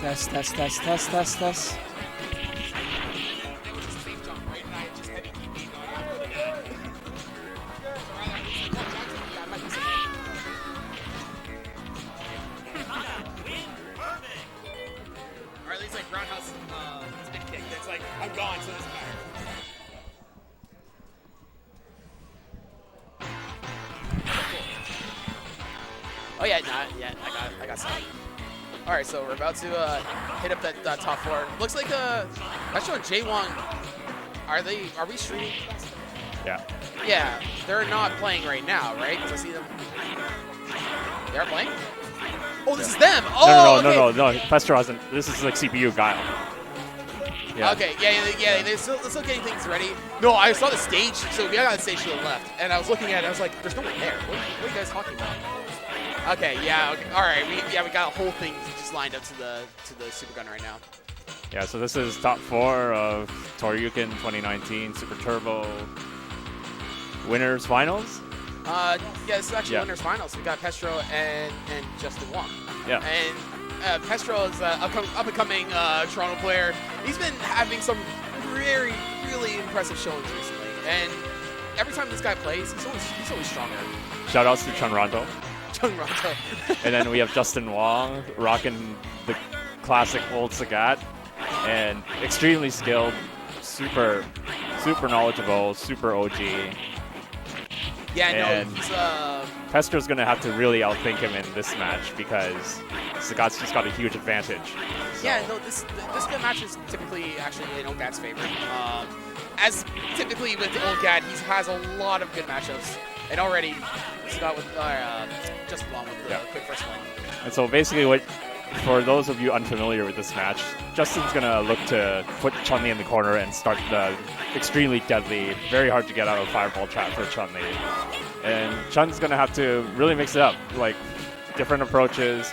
Test, test, test, test, test, test. Or at least like Roundhouse spin kick. That's like, I'm gone, so it doesn't matter. Oh yeah, yeah, I got some. All right, so we're about to hit up that top four. Looks like Metro and Jaewon. Are we streaming? Yeah. Yeah, they're not playing right now, right? Because I see them. They are playing. Oh, this is them. Oh, No. Pestro hasn't. This is like CPU Guile. Yeah. Okay, yeah. They're still getting things ready. No, I saw the stage, so we got on the stage to the left, and I was looking at it. I was like, "There's no one there. What are you guys talking about?" Okay, yeah, okay, all right. We got a whole thing just lined up to the Super Gun right now. Yeah, so this is top 4 of Toryuken 2019 Super Turbo Winners Finals. Yeah, this is actually winners finals. We got Pestro and Justin Wong. Yeah. And Pestro is an up-and-coming Toronto player. He's been having some really impressive showings recently. And every time this guy plays, he's always stronger. Shout outs to Chunranto. Chunranto. And then we have Justin Wong rocking the classic old Sagat. And extremely skilled, super knowledgeable, super OG. Yeah, and no, he's Pestro's going to have to really outthink him in this match because Sagat's just got a huge advantage. So. Yeah, no, this match is typically actually in Olgad's favor. As typically with Olgad, he has a lot of good matchups. And already, Sagat with just along with the quick first one. And so basically for those of you unfamiliar with this match, Justin's going to look to put Chun-Li in the corner and start the extremely deadly, very hard to get out of fireball trap for Chun-Li. And Chun's going to have to really mix it up, like different approaches,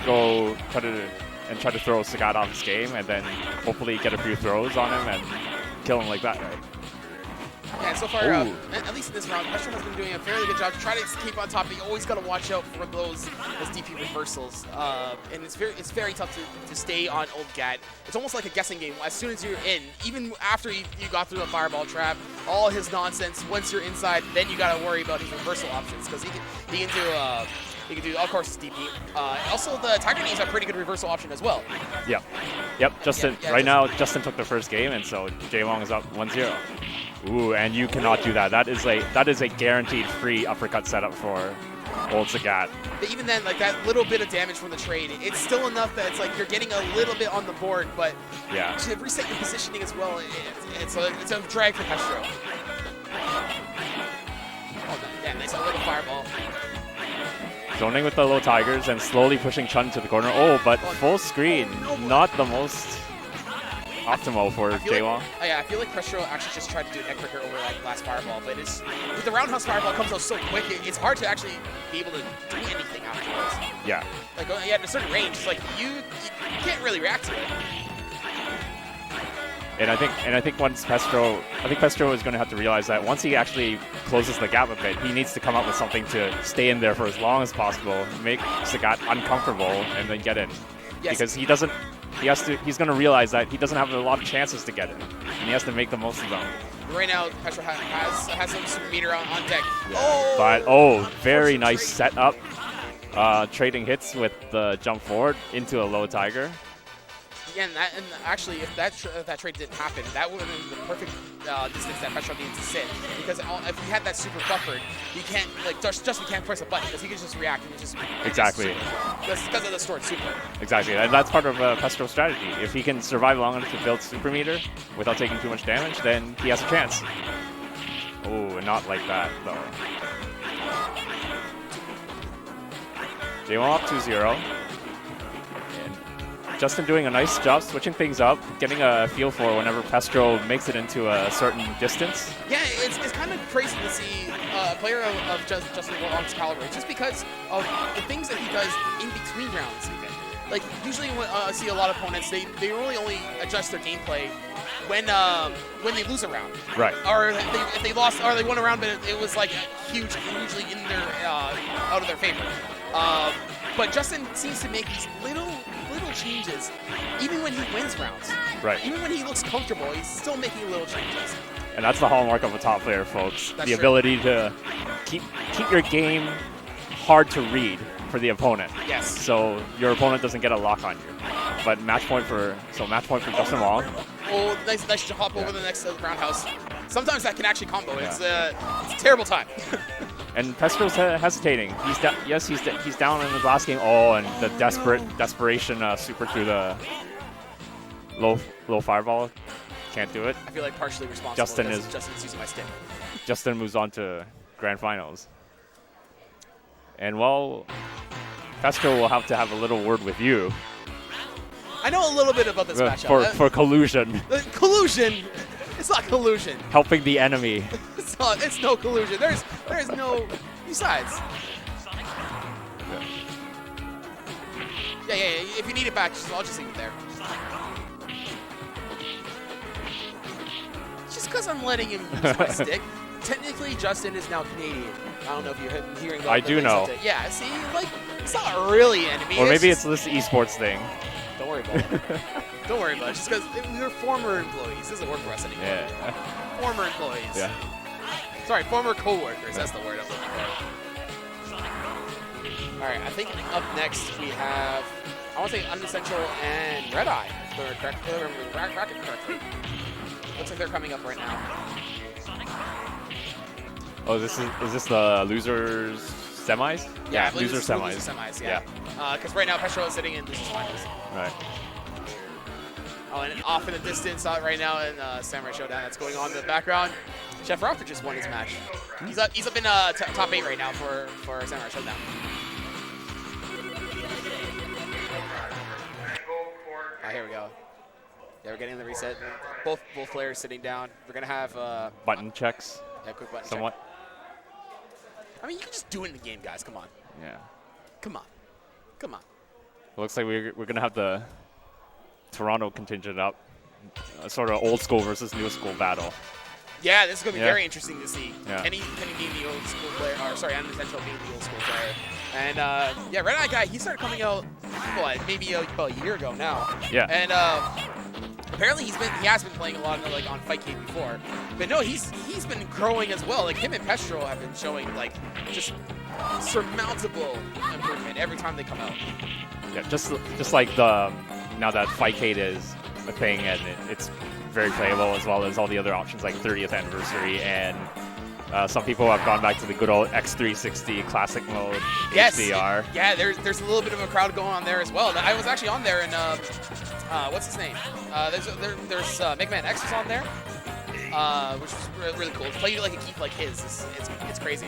try to throw Sagat off his game, and then hopefully get a few throws on him and kill him like that, right? Yeah, so far, at least in this round, Pestro has been doing a fairly good job to try to keep on top, but you always got to watch out for those DP reversals. And it's very tough to stay on Olgad. It's almost like a guessing game. As soon as you're in, even after you got through the fireball trap, all his nonsense, once you're inside, then you got to worry about his reversal options, because he can do, of course, DP. Also, the Tiger Knees are a pretty good reversal option as well. Yep. Justin, now, Justin took the first game, and so Jaewon is up 1-0. Ooh, and you cannot do that. That is a guaranteed free uppercut setup for old Sagat. But even then, like that little bit of damage from the trade, it's still enough that it's like you're getting a little bit on the board, but to reset your positioning as well, it's a drag for Pestro. Oh, yeah, nice little fireball. Zoning with the low tigers and slowly pushing Chun to the corner. Oh, but full screen, not the most optimal for Jaewon. I feel like Pestro actually just tried to do a neck breaker over like last fireball, but with the roundhouse fireball comes out so quick, it's hard to actually be able to do anything afterwards. Yeah. Like at a certain range, it's like you can't really react to it. And I think Pestro is going to have to realize that once he actually closes the gap a bit, he needs to come up with something to stay in there for as long as possible, make Sagat uncomfortable, and then get in. Yes. Because he's going to realize that he doesn't have a lot of chances to get in, and he has to make the most of them. Right now, Pestro has some super meter on deck. Yeah. But very nice setup, trading hits with the jump forward into a low tiger. Yeah, and actually, if that trade didn't happen, that would have been the perfect distance that Pestro needed to sit. Because if he had that super buffered, he can't Justin can't press a button because he can just react and just exactly. Because of the stored super. Exactly, and that's part of Pestro's strategy. If he can survive long enough to build super meter without taking too much damage, then he has a chance. Oh, not like that though. Jaewon up 2-0. Justin doing a nice job switching things up, getting a feel for whenever Pestro makes it into a certain distance. Yeah, it's kind of crazy to see a player of Justin Wong's caliber, just because of the things that he does in between rounds even. Like, usually when I see a lot of opponents, they really only adjust their gameplay when they lose a round. Right. Or if they lost, or they won a round, but it was like hugely in their out of their favor. But Justin seems to make these little changes, even when he wins rounds. Right. Even when he looks comfortable, he's still making little changes. And that's the hallmark of a top player, folks. That's the true. ability to keep your game hard to read for the opponent. Yes. So your opponent doesn't get a lock on you. But match point for Justin Wong. Oh, nice hop over the next roundhouse. Sometimes that can actually combo. Yeah. It's a terrible time. And Pestro's hesitating. He's down in his last game. Oh, and the desperation super through the low fireball. Can't do it. I feel like partially responsible. Justin's using my stick. Justin moves on to grand finals. And well, Pestro will have to have a little word with you. I know a little bit about this matchup. For collusion. Collusion? It's not collusion. Helping the enemy. It's no collusion. There's no. Besides. Yeah. If you need it back, I'll just leave it there. Just because I'm letting him use my stick. Technically, Justin is now Canadian. I don't know if you're hearing that. I do know. Yeah, see, like, it's not really enemy. Or maybe it's this esports thing. Don't worry about it. Don't worry about it. Just because we're former employees. It doesn't work for us anymore. Yeah. Former employees. Yeah. Sorry, former co-workers. That's the word I'm looking for. All right, I think up next we have, I want to say Unessential and Red Eye. If I remember the bracket correctly. Looks like they're coming up right now. Oh, is this the losers semis? Yeah, loser semis. Loser semis, yeah. Because right now Pestro is sitting in losers finals. Right. Oh, and off in the distance right now in Samurai Showdown that's going on in the background. Chef Ralph just won his match. He's up in top 8 right now for Samurai Showdown. Here we go. Yeah, we're getting the reset. Both players sitting down. We're gonna have button checks. Yeah, quick button somewhat. check. I mean, you can just do it in the game, guys. Come on. Yeah. Come on. It looks like we're gonna have the Toronto contingent up. Sort of old school versus new school battle. Yeah, this is gonna be very interesting to see. Yeah. Kenny being the old school player, or sorry, Unessential being the old school player. And yeah, Red Eye guy, he started coming out maybe about a year ago now. Yeah. And apparently he has been playing a lot of, on Fightcade before. But no, he's been growing as well. Like him and Pestro have been showing just surmountable improvement every time they come out. Yeah, just like now that Fightcade is a thing and it's very playable, as well as all the other options like 30th anniversary, and some people have gone back to the good old X360 classic mode. Yes. HDR. Yeah, there's a little bit of a crowd going on there as well. I was actually on there, and what's his name? There's Mega Man X was on there, which was really cool. To play like a keep like his, it's crazy.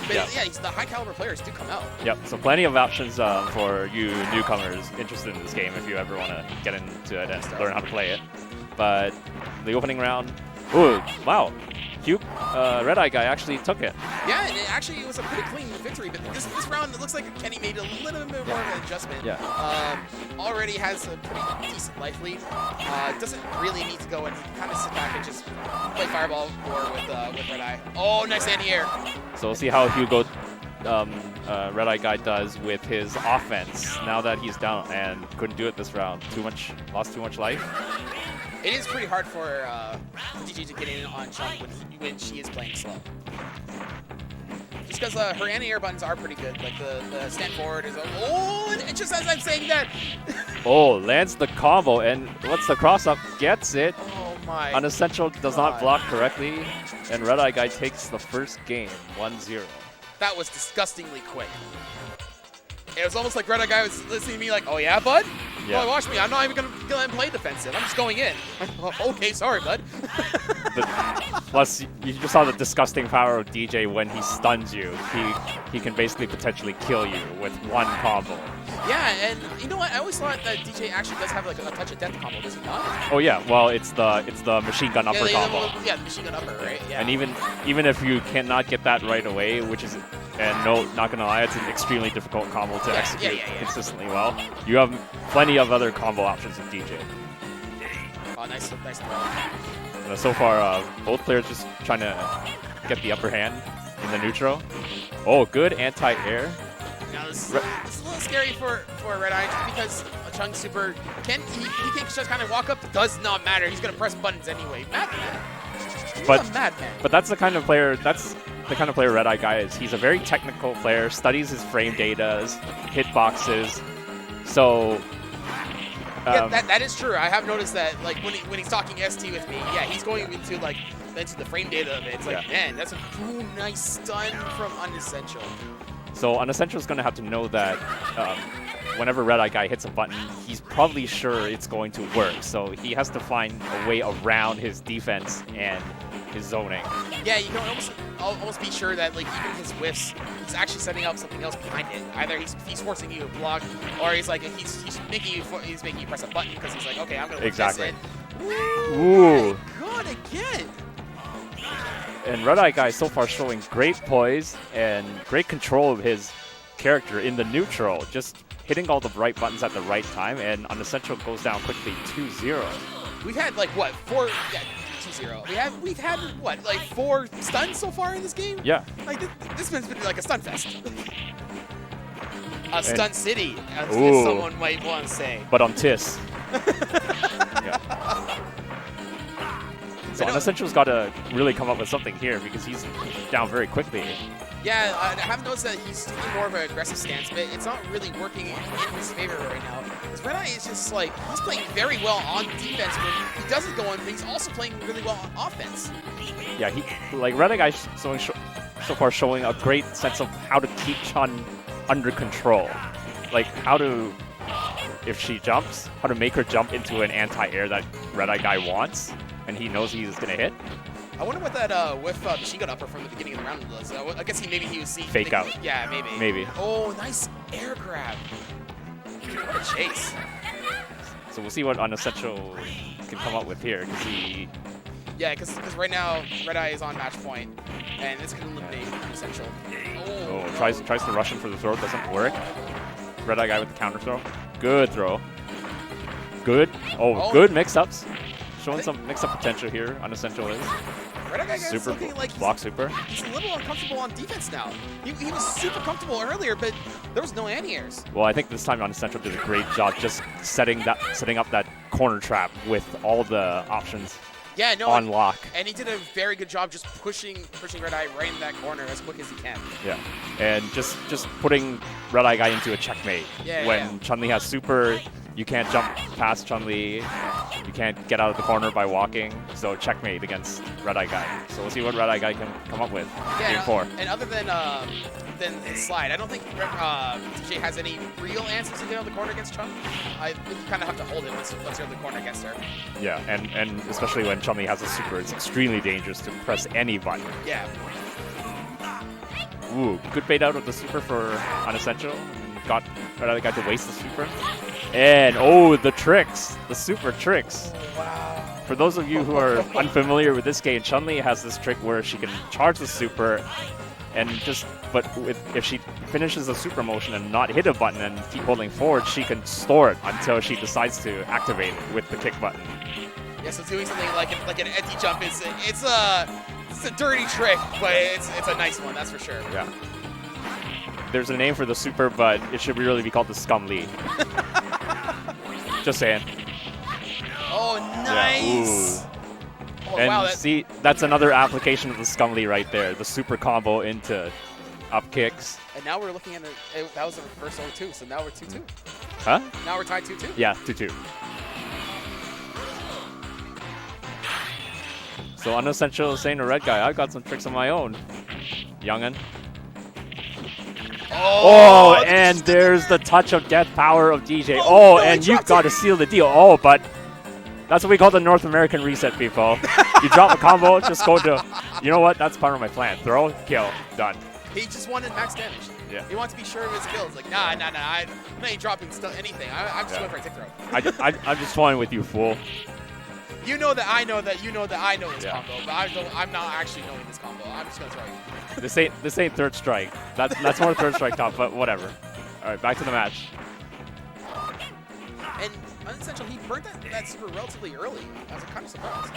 But yeah, the high caliber players do come out. Yep. So plenty of options for you newcomers interested in this game if you ever want to get into it and learn how to play it. But the opening round, ooh, wow. Hugh, Red Eye guy actually took it. Yeah, and it was a pretty clean victory. But this round, it looks like Kenny made a little bit more of an adjustment. Yeah. Already has a pretty decent life lead. Doesn't really need to go and kind of sit back and just play Fireball more with Red Eye. Oh, nice anti-air. So we'll see how Hugo, Red Eye guy does with his offense now that he's down and couldn't do it this round. Lost too much life. It is pretty hard for DJ to get in on Chun when she is playing slow. Just because her anti-air buttons are pretty good. Like the stand forward is and just as I'm saying that. Oh, lands the combo, and what's the cross-up? Gets it. Oh my. Unessential does not block correctly, and Red Eye guy takes the first game, 1-0. That was disgustingly quick. It was almost like Red Eye guy was listening to me like, oh yeah, bud? Yeah. Oh, watch me. I'm not even going to go ahead and play defensive. I'm just going in. Okay, sorry, bud. Plus, you just saw the disgusting power of DJ when he stuns you. He can basically potentially kill you with one combo. Yeah, and you know what? I always thought that DJ actually does have like a touch of death combo, does he not? Oh yeah, well it's the machine gun upper combo. Yeah, the machine gun upper, right? Yeah. And even if you cannot get that right away, not gonna lie, it's an extremely difficult combo to execute consistently well. You have plenty of other combo options with DJ. Oh, nice throw. So far, both players just trying to get the upper hand in the neutral. Oh, good anti-air. Now this is a little scary for Red Eye just because Chung super. He can just kind of walk up. Does not matter. He's gonna press buttons anyway. Madman. He's a madman. But that's the kind of player. That's the kind of player Red Eye Guy is. He's a very technical player. Studies his frame data, hitboxes. So. Yeah, that is true. I have noticed that, like when he's talking ST with me, yeah, he's going into the frame data of it. It's like, man, that's a cool, nice stun from Unessential. So Unessential is going to have to know that whenever Red Eye Guy hits a button, he's probably sure it's going to work. So he has to find a way around his defense and his zoning. Yeah, you can almost be sure that like even his whiffs, he's actually setting up something else behind it. Either he's forcing you to block, or he's making you press a button because he's like, okay, I'm gonna exactly. Ooh. God, again. And Red Eye Guy so far showing great poise and great control of his character in the neutral, just hitting all the right buttons at the right time, and Unessential goes down quickly 2-0. We've had like what, 4? Yeah, 2-0. We've had what, like 4 stuns so far in this game? Yeah. Like this has been like a stun fest. A stun city, as someone might want to say. But on TIS. Yeah. So Unessential's got to really come up with something here because he's down very quickly. Yeah, I have noticed that he's taking more of an aggressive stance, but it's not really working in his favor right now. Because Red Eye is just like, he's playing very well on defense when he doesn't go on, but he's also playing really well on offense. Yeah, Red Eye Guy's so far showing a great sense of how to keep Chun under control. Like if she jumps, how to make her jump into an anti-air that Red Eye Guy wants, and he knows he's going to hit. I wonder what that whiff machine gun upper from the beginning of the round was. I guess maybe he was seeing. Fake out. Yeah, maybe. Maybe. Oh, nice air grab. What a chase. So we'll see what Unessential can come up with here, because he... Yeah, because right now, Red Eye is on match point, and this can eliminate Unessential. Oh, tries to rush him for the throw, doesn't work. Red Eye Guy with the counter throw. Good throw. Good. Oh, good mix-ups. Showing some mix-up potential here, Unessential is. Red Eye Guy is looking like block super. He's a little uncomfortable on defense now. He was super comfortable earlier, but there was no anti-airs. Well, I think this time Unessential did a great job just setting up that corner trap with all the options on lock. And he did a very good job just pushing Red Eye right in that corner as quick as he can. Yeah, and just putting Red Eye Guy into a checkmate. When Chun-Li has super, you can't jump past Chun-Li. You can't get out of the corner by walking. So checkmate against Red Eye Guy. So we'll see what Red Eye Guy can come up with. Game 4. And other than his slide, I don't think DJ has any real answers to get out of the corner against Chun. I think you kind of have to hold it once you're in the corner against her. Yeah, and especially when Chun-Li has a super, it's extremely dangerous to press any button. Yeah. Ooh, good bait out of the super for Unessential. Got Red Eye Guy to waste the super. And, the tricks. The super tricks. Oh, wow. For those of you who are unfamiliar with this game, Chun-Li has this trick where she can charge the super and if she finishes the super motion and not hit a button and keep holding forward, she can store it until she decides to activate it with the kick button. Yeah, so doing something like an empty jump it's a dirty trick, but it's a nice one, that's for sure. Yeah. There's a name for the super, but it should really be called the Scum Lee. Just saying. Oh, nice! Yeah. Oh, and wow, see, that's another application of the Scum Lee right there. The super combo into up kicks. And now we're looking at that was the first 0-2, so now we're 2-2. Huh? Now we're tied 2-2? Yeah, 2-2. So Unessential is saying to Red Guy, I've got some tricks of my own, youngin'. Oh, and there's the touch of death power of DJ. Oh, and you've got to seal the deal. Oh, but that's what we call the North American reset, people. You drop a combo, just go to, you know what? That's part of my plan. Throw, kill, done. He just wanted max damage. Yeah. He wants to be sure of his skills. Like, nah, I'm not dropping anything. I'm just going for a tick throw. I'm just toying with you, fool. You know that I know that you know that I know this combo, but I'm not actually knowing this combo. I'm just gonna throw you. This ain't third strike. That's more third strike top, but whatever. All right, back to the match. And Unessential, he burned that super relatively early. I was kind of surprised.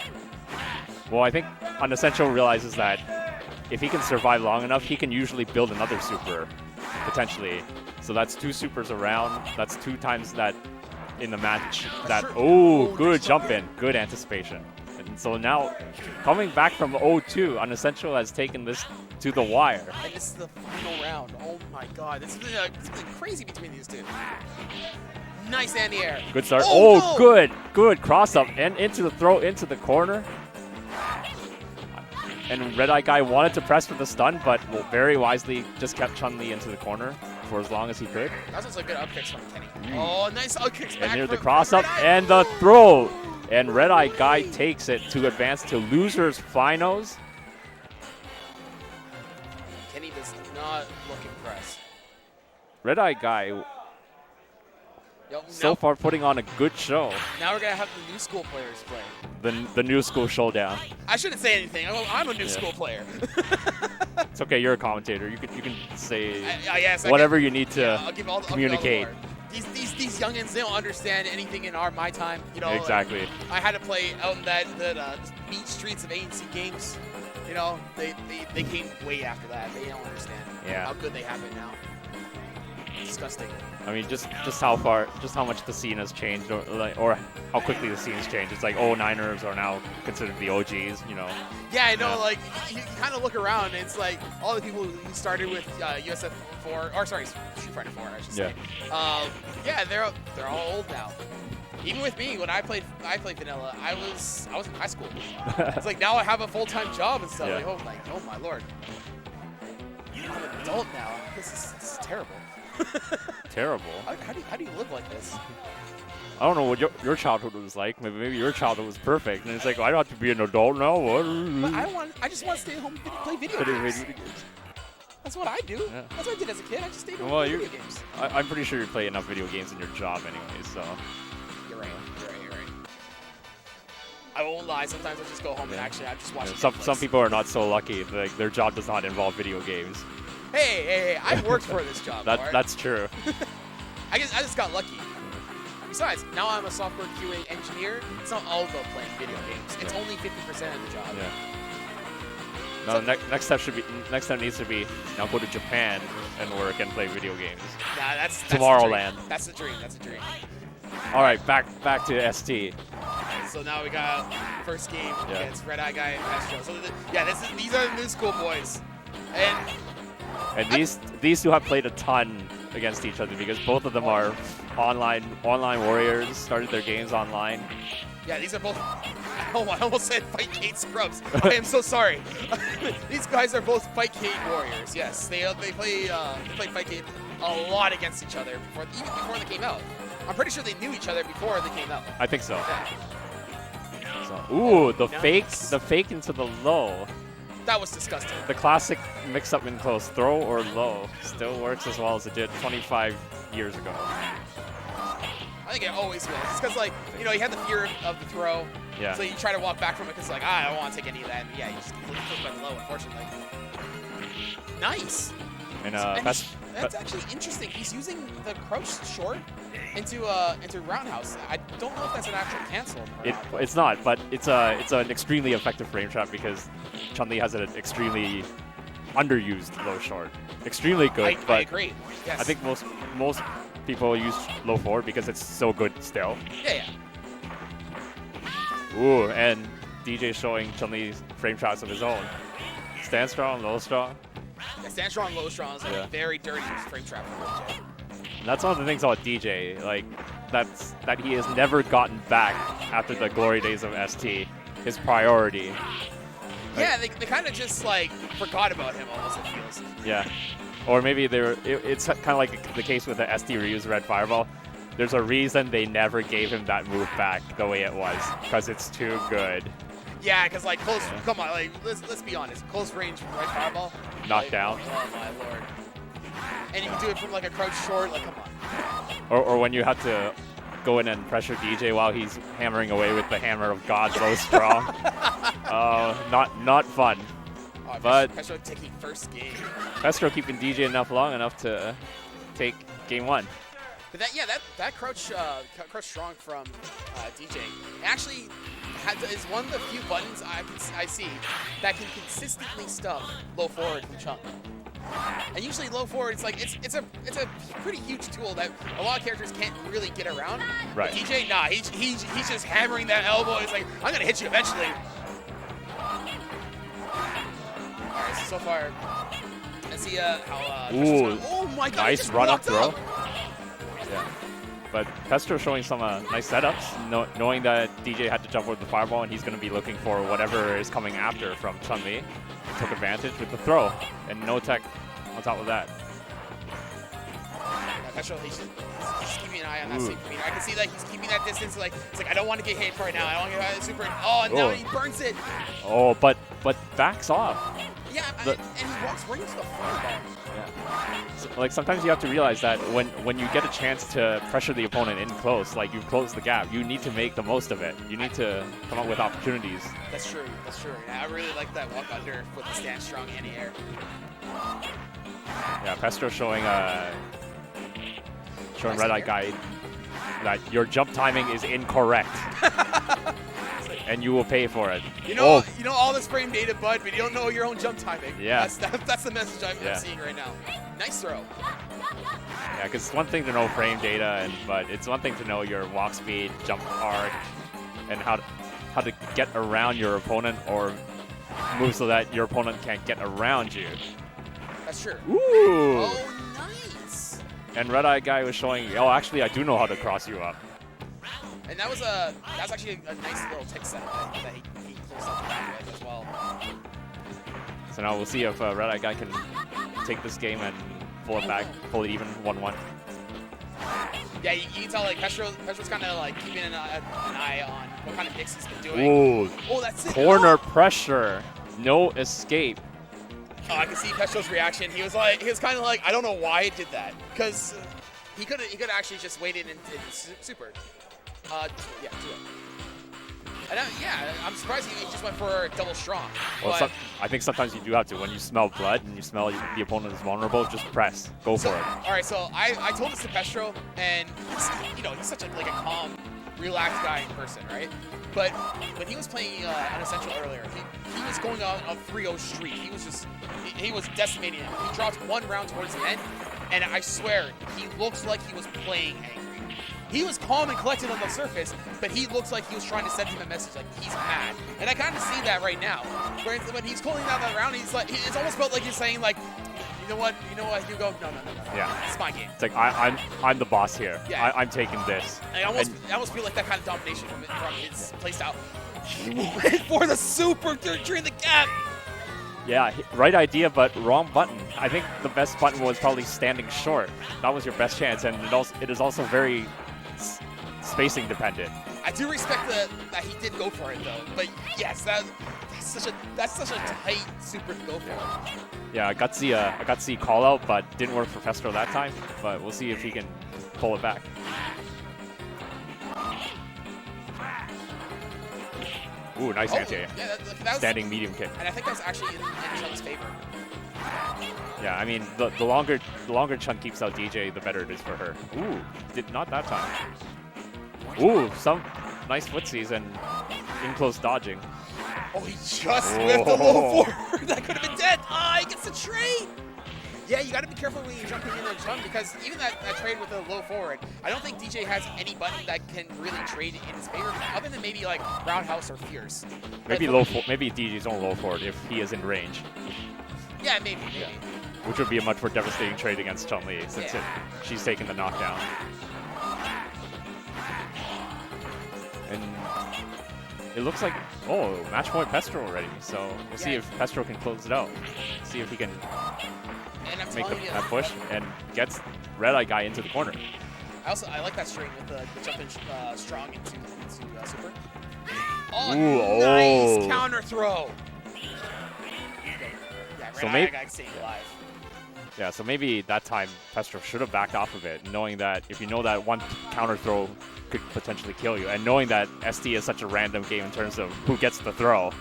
Well, I think Unessential realizes that if he can survive long enough, he can usually build another super, potentially. So that's 2 supers around. That's 2 times that in the match. That's That true. oh, Oh, good nice jump jump in, good anticipation. And so now, coming back from 0-2, Unessential has taken this to the wire. And this is the final round. Oh my god, this has been crazy between these two. Nice anti-air. Good start. Oh, Oh, no! good cross up and into the throw into the corner. And Red Eye Guy wanted to press for the stun, but very wisely just kept Chun-Li into the corner for as long as he could. That was also a good up kicks from Kenny. Oh, nice up kicks back. And here's the from cross up Red Eye. and the throw. And Red Eye Guy takes it to advance to losers finals. Kenny does not look impressed. Red Eye Guy Yo, so far putting on a good show. now we're going to have the new school players play. The new school showdown. I shouldn't say anything. I'm a new school player. It's okay, you're a commentator. You can say Yes, whatever you need to I'll give all the, communicate. I'll give all the lore. These youngins, they don't understand anything in my time. You know, Exactly. Like, I had to play out in the meat streets of A&C games. You know, they came way after that. They don't understand how good they have it now. It's disgusting. I mean, just how much the scene has changed, or how quickly the scene's changed. It's like, oh, Niners are now considered the OGs, you know. Yeah, I know. Like you kind of look around, and it's like all the people who started with USF 4, or sorry, Street Fighter 4, I should say. Yeah, they're all old now. Even with me, when I played vanilla, I was in high school. It's like now I have a full-time job and stuff. Yeah. Like, oh my lord, I'm an adult now. This is terrible. Terrible. How do you live like this? I don't know what your childhood was like. Maybe your childhood was perfect, and it's like, I don't have to be an adult now. What? But I just want to stay at home and play video games. That's what I do. Yeah. That's what I did as a kid. I just stayed at home Well, and played video games. I'm pretty sure you play enough video games in your job anyway, so. You're right. I won't lie. Sometimes I just go home and actually I just watch. Some people are not so lucky. Like their job does not involve video games. Hey! I worked for this job. That's true. I just got lucky. Besides, now I'm a software QA engineer. It's not all about playing video games. It's only 50% of the job. Yeah. No, next step needs to be now go to Japan and work and play video games. Nah, that's Tomorrowland. That's the dream. That's a dream. All right, back to ST. So now we got first game against Red Eye Guy and Astro. So these are the new school boys, and these two have played a ton against each other because both of them are online warriors. Started their games online. Yeah, these are both. Oh, I almost said Fight Kate scrubs. I am so sorry. These guys are both Fight Kate warriors. Yes, they play Fight Kate a lot against each other even before they came out. I'm pretty sure they knew each other before they came out. I think so. Yeah. Ooh, the nice. fake into the low. That was disgusting. The classic mix-up in close, throw or low, still works as well as it did 25 years ago. I think it always will. It's because, like, you know, you had the fear of the throw. Yeah. So you try to walk back from it because, like, I don't want to take any of that. And yeah, you just click by the low, unfortunately. Nice. And that's actually interesting. He's using the crouch short into roundhouse. I don't know if that's an actual cancel. It's not, but it's an extremely effective frame trap because Chun-Li has an extremely underused low short. Extremely good. I agree. Yes. I think most people use low forward because it's so good still. Yeah. Ooh, and DJ showing Chun-Li's frame traps of his own. Stand strong, low strong. Yeah, stand strong, low strong is a very dirty frame trap for DJ. And that's one of the things about DJ, like that he has never gotten back after the glory days of ST. His priority. Yeah, they kind of just like forgot about him almost, it feels. Yeah. Or maybe it's kind of like the case with the ST Ryu's Red Fireball. There's a reason they never gave him that move back the way it was, because it's too good. Yeah, because like close, come on, like let's be honest, close range from Red Fireball. Knockdown. Oh my lord. And you can do it from like a crouch short, like come on. Or when you have to go in and pressure DJ while he's hammering away with the hammer of God so strong. Not fun. Oh, but Pestro taking first game. Pestro keeping DJ long enough to take game one. But that crouch strong from DJ actually is one of the few buttons I see that can consistently stuff low forward from Chunk. And usually low forward, it's like it's a pretty huge tool that a lot of characters can't really get around. Right. But DJ, nah, he's just hammering that elbow. He's like, I'm gonna hit you eventually. All right, so far, let's see how. Ooh, oh my God! nice run up throw. Yeah. But Pestro showing some nice setups, knowing that DJ had to jump over the fireball and he's going to be looking for whatever is coming after from Chun-Li. Took advantage with the throw, and no tech on top of that. Yeah, Pestro, he's keeping an eye on that same meter. I can see that he's keeping that distance. Like it's like I don't want to get hit right now. I don't want to get hit super. Oh, and now he burns it. Oh, but backs off. Yeah, and he walks right into the fireball. Yeah. So, like sometimes you have to realize that when you get a chance to pressure the opponent in close, like you've closed the gap, you need to make the most of it. You need to come up with opportunities. That's true. That's true. Yeah, I really like that walk under with the stand strong in the air. Yeah, Pestro showing Red Eye Guy that your jump timing is incorrect. And you will pay for it. You know all this frame data, bud, but you don't know your own jump timing. Yeah. That's the message I'm seeing right now. Nice throw. Yeah, because it's one thing to know frame data, but it's one thing to know your walk speed, jump arc, and how to get around your opponent or move so that your opponent can't get around you. That's true. Ooh. Oh, nice. And Red Eye Guy was showing, oh, actually, I do know how to cross you up. And that's actually a nice little tick setup that he closed up the back with as well. So now we'll see if Red Eye Guy can take this game and pull it back, pull it even 1-1. Yeah, you can tell like Pestro's kind of like keeping an eye on what kind of mix he's been doing. Ooh. Oh, that's it. Corner pressure, no escape. Oh, I can see Pestro's reaction. He was kind of like, I don't know why he did that, because he could actually just waited and super. Yeah, 2-0. And I'm surprised he just went for double strong. Well, I think sometimes you do have to. When you smell blood and you smell the opponent is vulnerable, just press. Go for it. All right, so I told this to Pestro, and he's such a calm, relaxed guy in person, right? But when he was playing Unessential earlier, he was going on a 3-0 streak. He was decimating him. He dropped one round towards the end, and I swear, he looks like he was playing angry. He was calm and collected on the surface, but he looks like he was trying to send him a message, like he's mad. And I kind of see that right now. When he's calling out that round, he's like, it's almost felt like he's saying like, you know what, Hugo, no. Yeah. It's my game. It's like I'm the boss here. Yeah. I'm taking this. I almost feel like that kind of domination from his playstyle. For the super during the gap. Yeah, right idea, but wrong button. I think the best button was probably standing short. That was your best chance, and it is also very spacing dependent. I do respect that he did go for it though, but yes, that's such a tight super to go for. Yeah, a gutsy call out, but didn't work for Pestro that time. But we'll see if he can pull it back. Ooh, nice anti. Yeah, that was, standing medium kick. And I think that's actually in Chun's favor. Yeah, I mean, the longer Chun keeps out DJ, the better it is for her. Ooh, not that time. Ooh, some nice footsies and in-close dodging. Oh, he just whiffed the low forward. That could have been dead. Ah, he gets the trade. Yeah, you got to be careful when you're jumping into a jump, because even that trade with the low forward, I don't think DJ has any button that can really trade in his favor, other than maybe like roundhouse or fierce. Maybe maybe DJ's own low forward if he is in range. Yeah, maybe. Yeah. Which would be a much more devastating trade against Chun-Li, since she's taken the knockdown. And it looks like, match point Pestro already. So we'll see if Pestro can close it out. See if he can make that push and gets Red Eye Guy into the corner. I like that straight with the jump in strong into super. Oh, ooh, nice counter throw. Yeah, Red Eye Guy staying alive. Yeah, so maybe that time Pestro should have backed off of it, knowing that if you know that one counter throw could potentially kill you, and knowing that ST is such a random game in terms of who gets the throw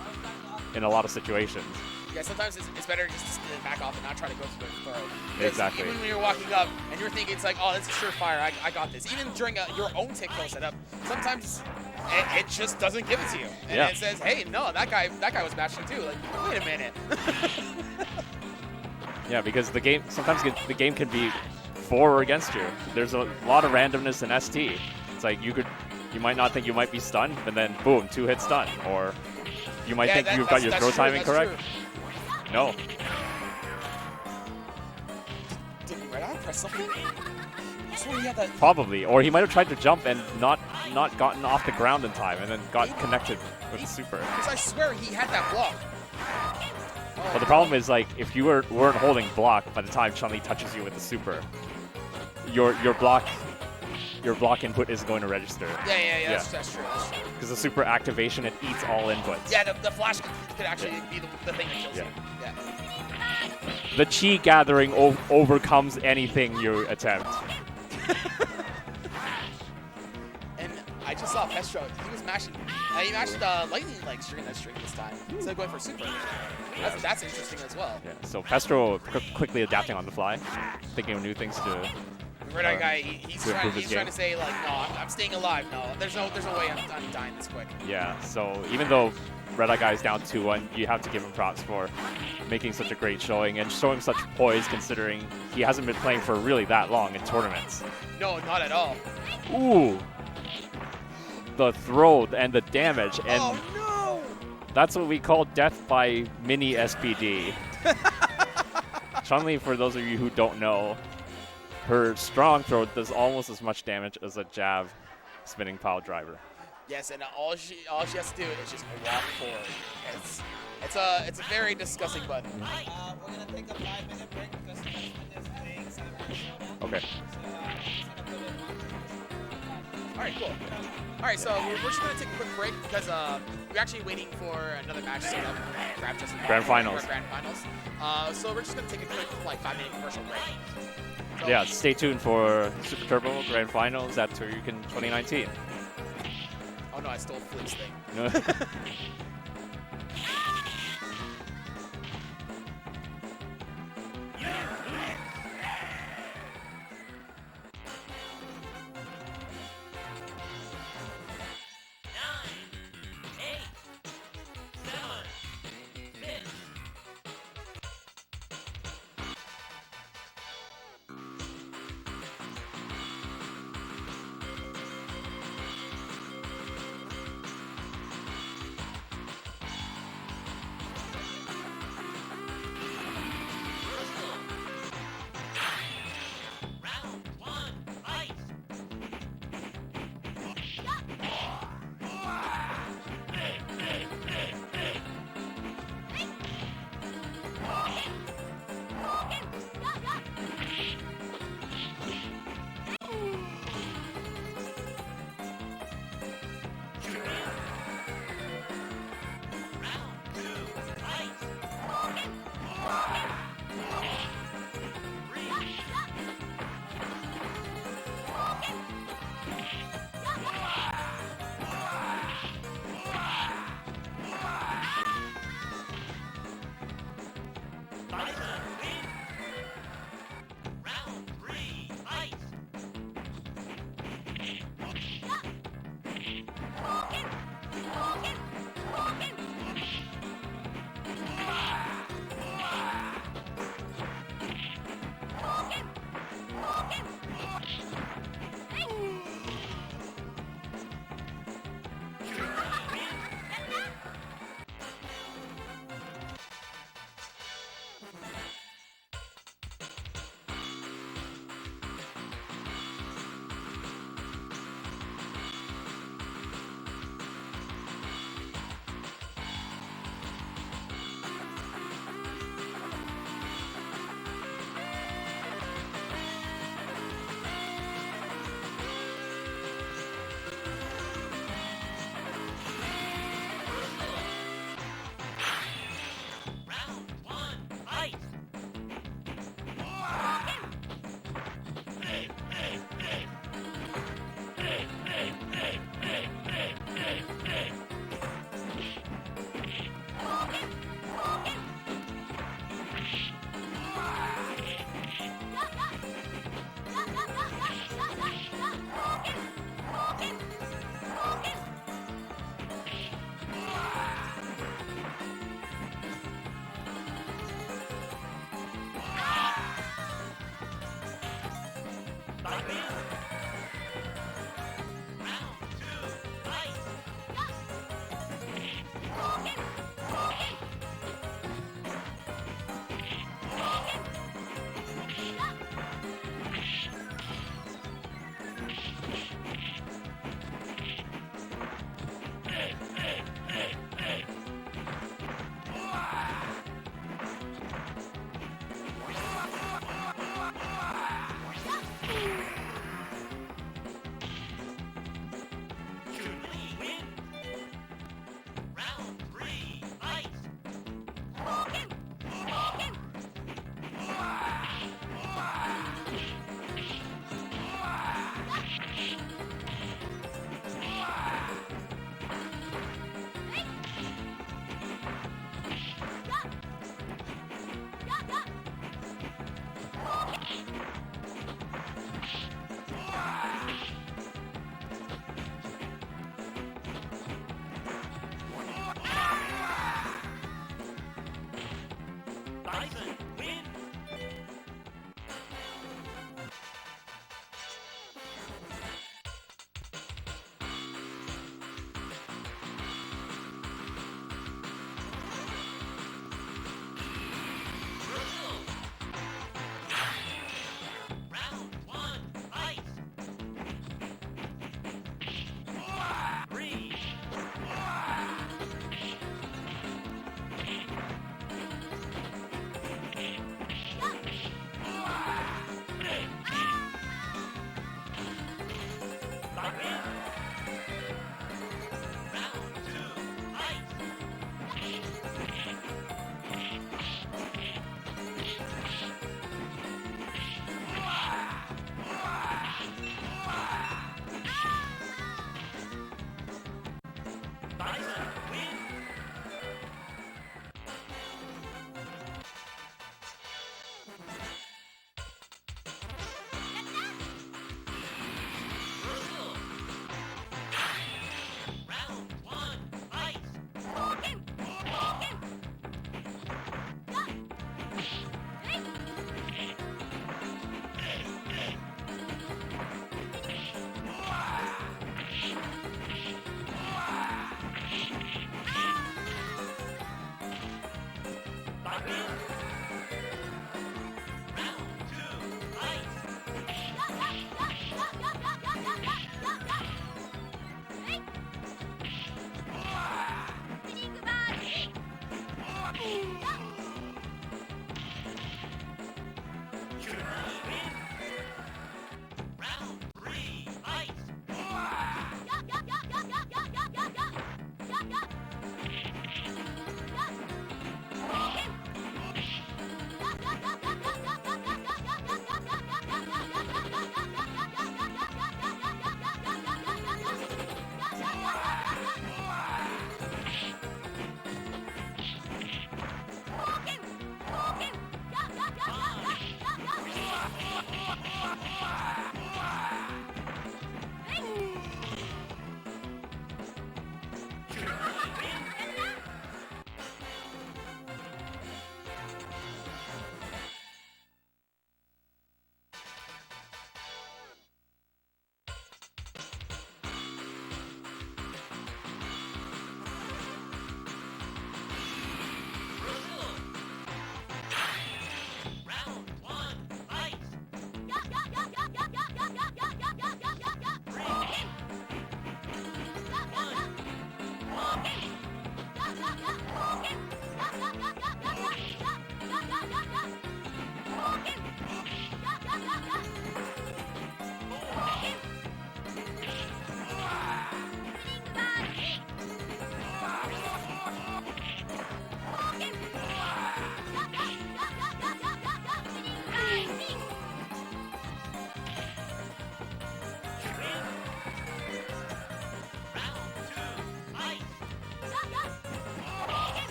in a lot of situations. Yeah, sometimes it's better just to back off and not try to go for the throw. Exactly. Even when you're walking up and you're thinking it's like, oh, this is surefire, I got this. Even during your own tick throw setup, sometimes it just doesn't give it to you. And it says, hey, no, that guy was matching too. Like, wait a minute. Yeah, because the game sometimes the game can be for or against you. There's a lot of randomness in ST. It's like you might not think you might be stunned, and then boom, 2-hit stun. Or you might think you've got your throw timing correct. True. No. Did Red Eye press something? I swear he had that. Probably. Or he might have tried to jump and not gotten off the ground in time, and then got connected with the super. Because I swear he had that block. But the problem is, like, if you weren't holding block by the time Chun-Li touches you with the super, your block input is going to register. Yeah. That's true. Because the super activation, it eats all inputs. Yeah, the flash could actually be the thing that kills you. Yeah. The chi gathering overcomes anything you attempt. And I just saw Pestro. He was mashing. He mashed lightning legs during that string this time instead of going for super. That's interesting as well. Yeah. So Pestro quickly adapting on the fly, thinking of new things to. Red Eye guy, he's trying to say like, no, I'm staying alive. No, there's no way I'm dying this quick. Yeah. So even though Red Eye guy is down 2-1, you have to give him props for making such a great showing and showing such poise, considering he hasn't been playing for really that long in tournaments. No, not at all. Ooh. The throw and the damage, and oh no! That's what we call death by mini SPD. Chun-Li, for those of you who don't know, her strong throw does almost as much damage as a jab spinning pile driver. Yes, and all she has to do is just walk forward. It's a very disgusting button. We're gonna take a 5-minute break because Justin is playing some. Okay. All right, cool. All right, so we're just gonna take a quick break because we're actually waiting for another match to grab Justin. Grand Finals. Grand Finals. So we're just gonna take a quick 5-minute commercial break. So Yeah, stay tuned for Super Turbo Grand Finals at Toryuken 2019. Oh no, I stole Flick's thing.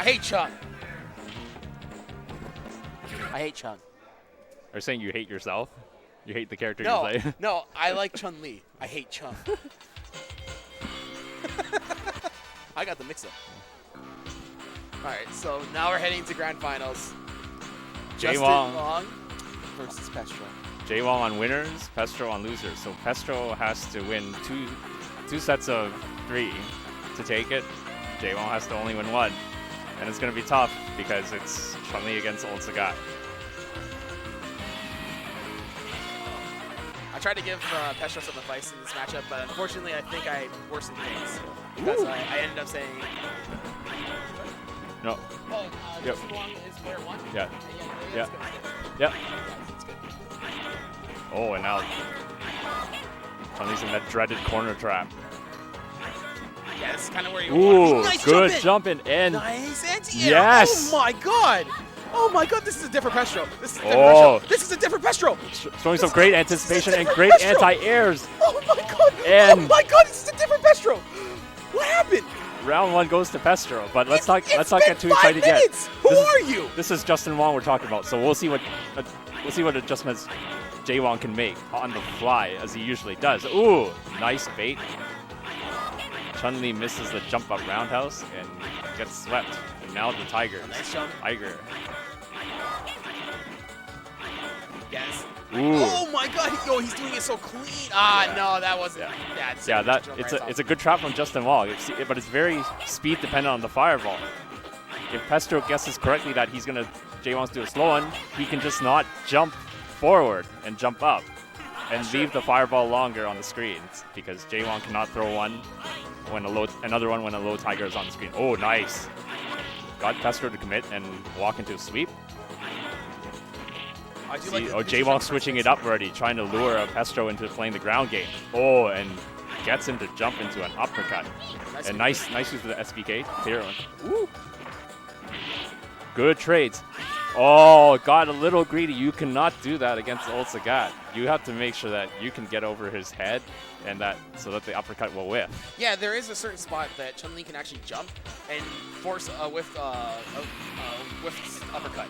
hate Chung. I hate Chung. Are you saying you hate yourself? You hate the character No, you play? no, I like Chun-Li. I hate Chung. I got the mix-up. All right, so now we're heading to grand finals. Justin Wong versus Pestro. Jay Wong on winners, Pestro on losers. So Pestro has to win two sets of 3 to take it. Jay Wong has to only win 1. And it's going to be tough because it's Chun-Li against Old Sagat. I tried to give Pestro some advice in this matchup, but unfortunately I think I worsened things. Because I ended up saying... No. Oh, Yep. Justin Wong is player 1? Yeah. Yeah. Yeah. It's good. Yep. It's good. Oh, and now Chun-Li's in that dreaded corner trap. Yeah, this is kind of where you Ooh, want. Nice good jump in. jump in. Nice anti-air. Yes. Oh my god. Oh my god, this is a different Pestro. This is a different Oh. Pestro. This is a different Pestro. Showing some great anticipation and different great Pestro. anti-airs. Oh my god. And- oh my god, this is a different Pestro. What happened? Round 1 goes to Pestro, but let's not It's get too been 5 excited yet. minutes. Who are you? This is Justin Wong we're talking about, so we'll see what adjustments Jay Wong can make on the fly as he usually does. Ooh, nice bait. Chun-Li misses the jump up roundhouse and gets swept. And now the Tigers. Nice jump. Tiger. Yes. Ooh. Oh my god, yo, he's doing it so clean. Ah, Yeah. no, that wasn't. Yeah. It's Yeah, that jump it's right a off. it's a good trap from Justin Wong, but it's very speed dependent on the fireball. If Pestro guesses correctly that he's gonna Jay Wong's do a slow one, he can just not jump forward and jump up and leave the fireball longer on the screen because Jay Wong cannot throw one when another one when a low Tiger is on the screen. Oh, nice! Got Pestro to commit and walk into a sweep. I do See, like the Jay jump Wong switching it up already, trying to lure Pestro into playing the ground game. Oh, and gets him to jump into an uppercut. Nice And nice use of the SBK. Clear one. Woo. Good trades. Oh, got a little greedy. You cannot do that against Old Sagat. You have to make sure that you can get over his head and so that the uppercut will whiff. Yeah, there is a certain spot that Chun-Li can actually jump and force a whiff uppercut.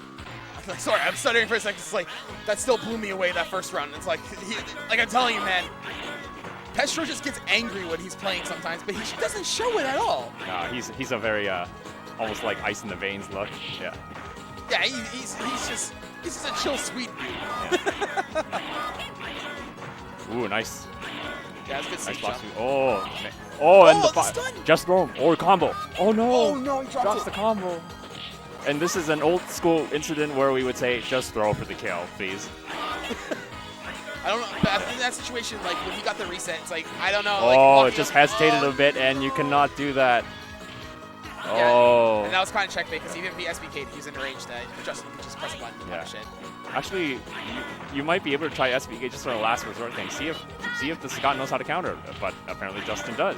Sorry, I'm stuttering for a second. It's like, that still blew me away that first round. It's like, like I'm telling you, man, Pestro just gets angry when he's playing sometimes, but he doesn't show it at all. No, he's a very almost like ice in the veins look. Yeah. Yeah, he's just a chill, sweet dude. Ooh, nice. Yeah, that's good Nice sneak block. jump. And the stun! just throw him or combo. Oh no! Oh no, he drops Drops the combo. And this is an old school incident where we would say, just throw for the kill, please. I don't know, but in that situation, like when he got the reset, it's like, I don't know. Oh, like, it walking just up- hesitated oh, a bit, and you cannot do that. Yeah, Oh. and that was kind of checkbait because even if he SBK'd, he's in a range that Justin could just press a button and Yeah. punish it. Actually, you might be able to try SBK just for a last resort thing. See if the Scott knows how to counter, but apparently Justin does.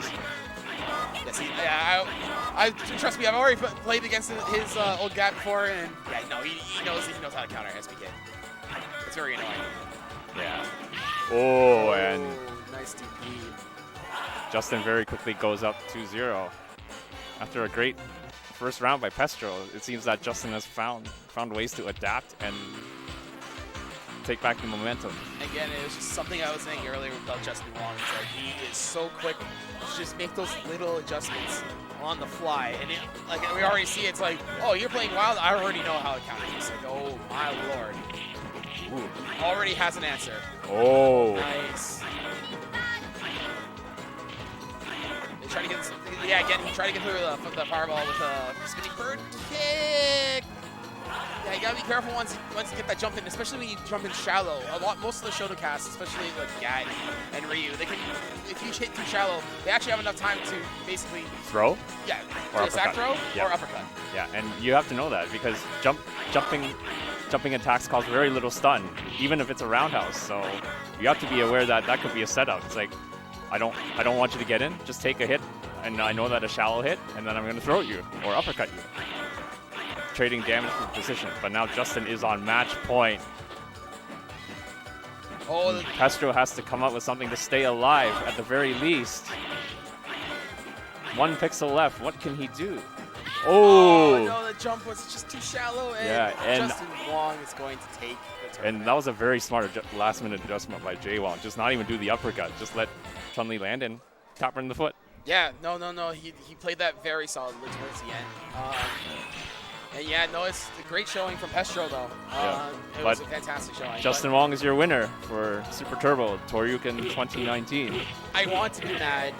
Yes, I trust me. I've already played against his old guy before, and yeah, no, he knows how to counter SBK. It's very annoying. Yeah. Oh, and Nice DP. Justin very quickly goes up 2-0. After a great first round by Pestro, it seems that Justin has found ways to adapt and take back the momentum. Again, it was just something I was saying earlier about Justin Wong. It's like he is so quick to just make those little adjustments on the fly. And like we already see, it's like, oh, you're playing wild. I already know how to counter. It's like, oh my lord. Ooh. Already has an answer. Oh. Nice. They try to get, yeah, again, he tried to get through the fireball with a spinning bird kick. Yeah, you gotta be careful once you get that jump in, especially when you jump in shallow. Most of the Shoto casts, especially like Gat and Ryu, they can, if you hit too shallow, they actually have enough time to basically Throw? yeah, Or do a sack uppercut. throw Yeah. or uppercut. Yeah, and you have to know that because jumping attacks cause very little stun, even if it's a roundhouse. So you have to be aware that that could be a setup. It's like, I don't want you to get in. Just take a hit, and I know that a shallow hit, and then I'm going to throw you or uppercut you, trading damage from position. But now Justin is on match point. Oh, Pestro has to come up with something to stay alive at the very least. 1 pixel left. What can he do? Oh, no, the jump was just too shallow, and, Yeah, and- Justin Wong is going to take the tournament. and that was a very smart last-minute adjustment by Jay Wong. Just not even do the uppercut. Just let Chun-Li land and tap her in the foot. Yeah, no. He played that very solidly towards the end. And yeah, no, it's a great showing from Pestro, though. Yeah, It was a but fantastic showing. Justin Wong is your winner for Super Turbo Toryuken 2019. But I want to be mad,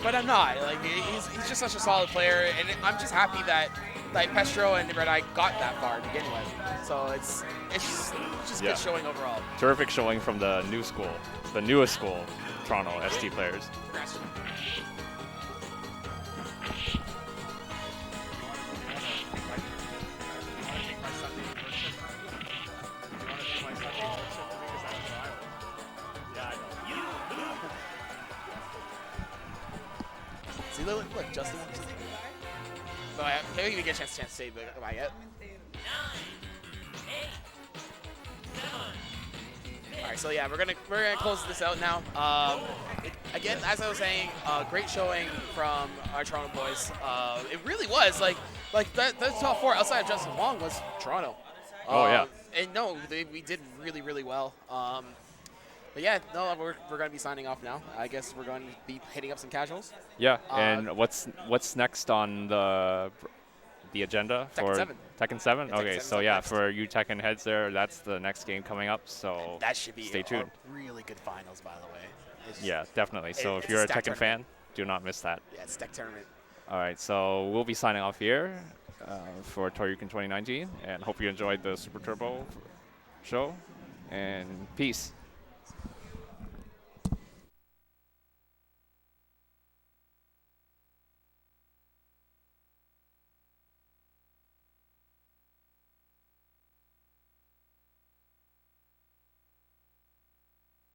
but I'm not. Like he's just such a solid player, and I'm just happy that like Pestro and Red Eye got that far to begin with. So it's just Yeah. good showing overall. Terrific showing from the new school, the newest school, Toronto ST players. Congrats. See, look, Justin. But maybe we get a chance to say goodbye yet. All right, so yeah, we're gonna close this out now. Again, as I was saying, great showing from our Toronto boys. It really was like that top four outside of Justin Wong was Toronto. Oh, yeah. And no, we did really well. But yeah, no, we're going to be signing off now. I guess we're going to be hitting up some casuals. Yeah, and what's next on the agenda Tekken for 7. Tekken 7? Yeah, Tekken Okay, 7's so up yeah, next. for you Tekken heads there, that's the next game coming up. So That should be stay tuned. a really good finals, by the way. It's- Yeah, definitely. So it's if you're a stacked Tekken fan, do not miss that. Yeah, it's deck tournament. All right, so we'll be signing off here for Toryuken 2019, and hope you enjoyed the Super Turbo show. And peace.